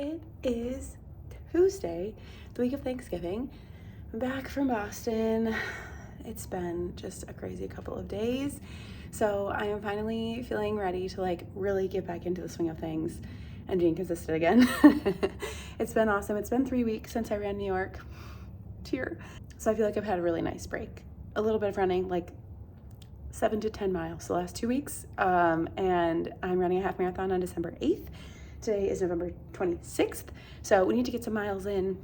It is Tuesday, the week of Thanksgiving. I'm back from Boston. It's been just a crazy couple of days. So I am finally feeling ready to like really get back into the swing of things and being consistent again. It's been awesome. It's been 3 weeks since I ran New York. Tear. So I feel like I've had a really nice break. A little bit of running, like 7 to 10 miles the last 2 weeks. And I'm running a half marathon on December 8th. Today is November 26th. So we need to get some miles in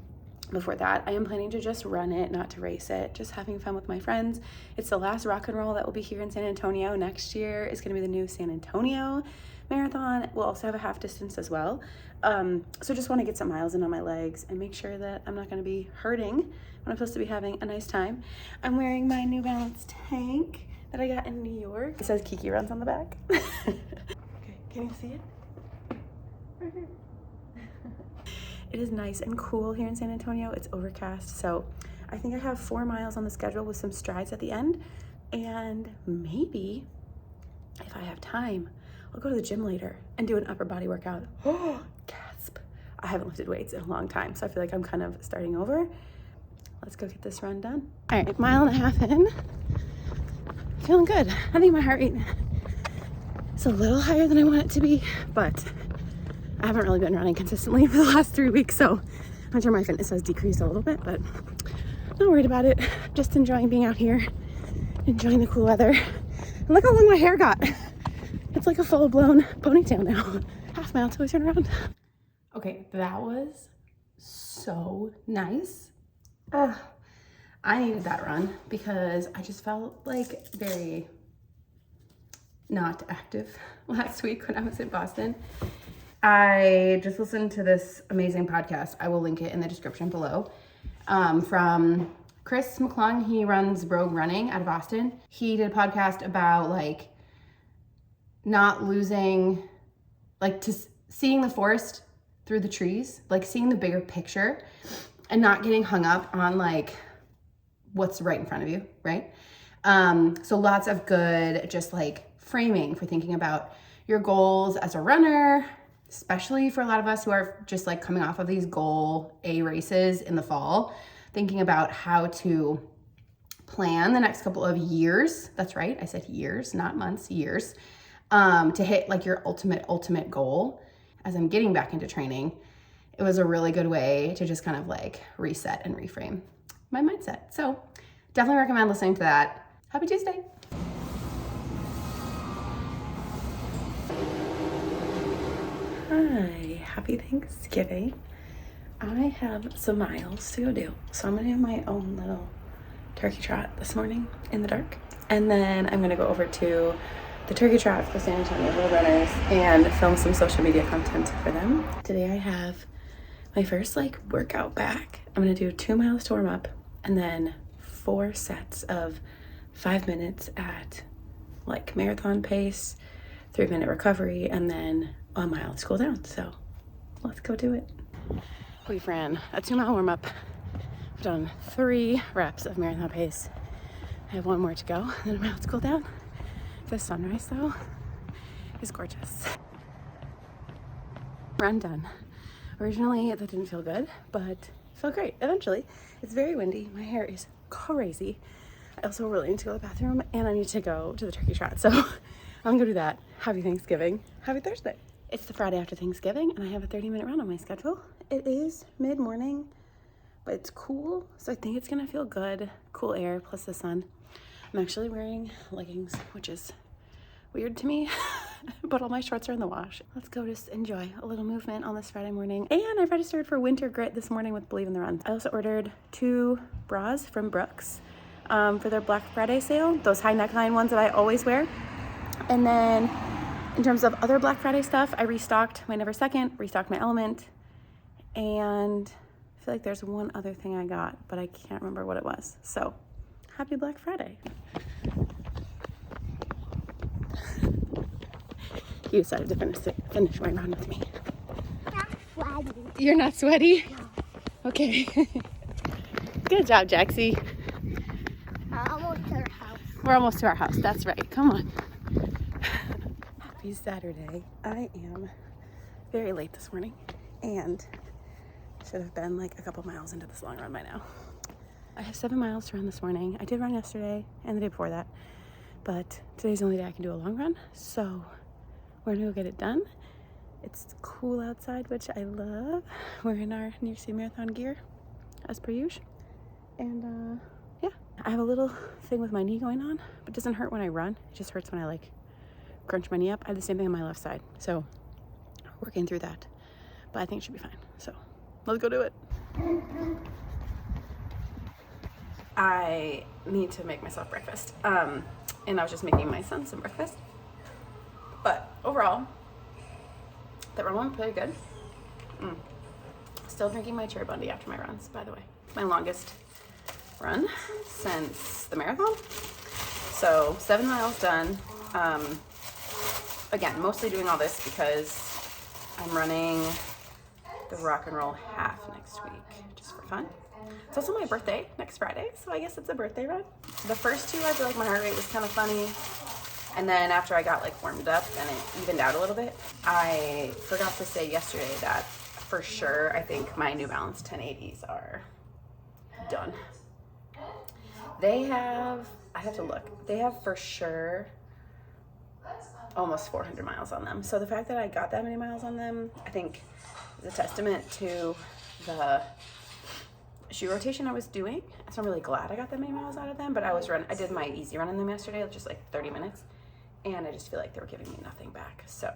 before that. I am planning to just run it, not to race it, just having fun with my friends. It's the last rock and roll that will be here in San Antonio. Next year is going to be the new San Antonio Marathon. We'll also have a half distance as well. So just want to get some miles in on my legs and make sure that I'm not going to be hurting when I'm supposed to be having a nice time. I'm wearing my New Balance tank that I got in New York. It says Kiki Runs on the back. Okay, can you see it? Right here. It is nice and cool here in San Antonio. It's overcast, so I think I have 4 miles on the schedule with some strides at the end, and maybe if I have time, I'll go to the gym later and do an upper body workout. Oh, gasp. I haven't lifted weights in a long time, so I feel like I'm kind of starting over. Let's go get this run done. All right, 1.5 miles in. Feeling good. I think my heart rate is a little higher than I want it to be, but I haven't really been running consistently for the last 3 weeks, so I'm sure my fitness has decreased a little bit, but not worried about it. Just enjoying being out here, enjoying the cool weather. And look how long my hair got. It's like a full-blown ponytail now. Half mile till we turn around. Okay, that was so nice. I needed that run because I just felt like very not active last week when I was in Boston. I just listened to this amazing podcast. I will link it in the description below. From Chris McClung. He runs Rogue Running out of Boston. He did a podcast about like not losing, like seeing the forest through the trees, like seeing the bigger picture and not getting hung up on like what's right in front of you, right? So lots of good just like framing for thinking about your goals as a runner, especially for a lot of us who are just like coming off of these goal A races in the fall, thinking about how to plan the next couple of years. That's right, I said years, not months, years, to hit like your ultimate goal. As I'm getting back into training, it was a really good way to just kind of like reset and reframe my mindset. So definitely recommend listening to that. Happy Tuesday. Hi, happy Thanksgiving. I have some miles to go do. So I'm gonna do my own little turkey trot this morning in the dark. And then I'm gonna go over to the turkey trot for San Antonio Road Runners and film some social media content for them. Today I have my first like workout back. I'm gonna do 2 miles to warm up and then 4 sets of 5 minutes at like marathon pace, 3-minute recovery, and then 1 mile to cool down. So let's go do it. We've ran a 2-mile warm up. I've done 3 reps of marathon pace. I have 1 more to go, then 1 mile to cool down. The sunrise though is gorgeous. Run done. Originally that didn't feel good, but it felt great eventually. It's very windy. My hair is crazy. I also really need to go to the bathroom and I need to go to the turkey trot. So I'm gonna go do that. Happy Thanksgiving. Happy Thursday. It's the Friday after Thanksgiving and I have a 30-minute run on my schedule. It is mid-morning, but it's cool. So I think it's gonna feel good. Cool air plus the sun. I'm actually wearing leggings, which is weird to me, but all my shorts are in the wash. Let's go just enjoy a little movement on this Friday morning. And I've registered for Winter Grit this morning with Believe in the Run. I also ordered 2 bras from Brooks for their Black Friday sale, those high neckline ones that I always wear. And then in terms of other Black Friday stuff, I restocked my Never Second, restocked my Element, and I feel like there's one other thing I got, but I can't remember what it was. So happy Black Friday. You decided to finish my run with me. Not sweaty. You're not sweaty? No. Okay. Good job, Jaxie. Almost to our house. We're almost to our house. That's right. Come on. Happy Saturday. I am very late this morning. and should have been like a couple miles into this long run by now. I have 7 miles to run this morning. I did run yesterday and the day before that, but today's the only day I can do a long run, so we're gonna go get it done. It's cool outside, which I love. We're in our New York City Marathon gear, as per usual. And yeah, I have a little thing with my knee going on, but it doesn't hurt when I run. It just hurts when I like crunch my knee up. I have the same thing on my left side, so working through that. But I think it should be fine, so let's go do it. I need to make myself breakfast. And I was just making my son some breakfast. But overall, that run went pretty good. Still drinking my Cherry Bundy after my runs, by the way. My longest run since the marathon. So 7 miles done. Again, mostly doing all this because I'm running the Rock and Roll Half next week, just for fun. It's also my birthday next Friday, so I guess it's a birthday run. The first 2, I feel like my heart rate was kind of funny. And then after I got like warmed up and it evened out a little bit, I forgot to say yesterday that for sure I think my New Balance 1080s are done. They have, I have to look, they have for sure almost 400 miles on them. So the fact that I got that many miles on them, I think is a testament to the shoe rotation I was doing. So I'm really glad I got that many miles out of them, but I did my easy run in them yesterday, just like 30 minutes. And I just feel like they were giving me nothing back. So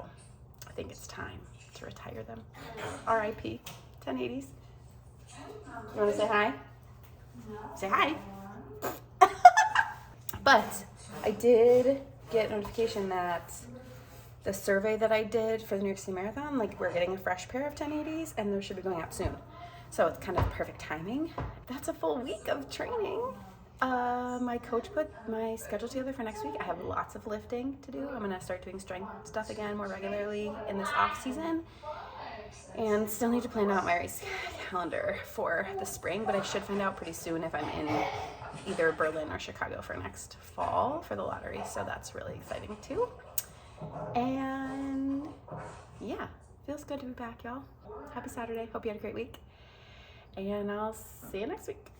I think it's time to retire them. RIP 1080s. You want to say hi? Say hi. But I did get notification that the survey that I did for the New York City Marathon, like we're getting a fresh pair of 1080s and those should be going out soon. So it's kind of perfect timing. That's a full week of training. My coach put my schedule together for next week. I have lots of lifting to do. I'm gonna start doing strength stuff again more regularly in this off season. And still need to plan out my race calendar for the spring, but I should find out pretty soon if I'm in either Berlin or Chicago for next fall for the lottery. So that's really exciting too. And yeah, feels good to be back, y'all. Happy Saturday. Hope you had a great week. And I'll see you next week.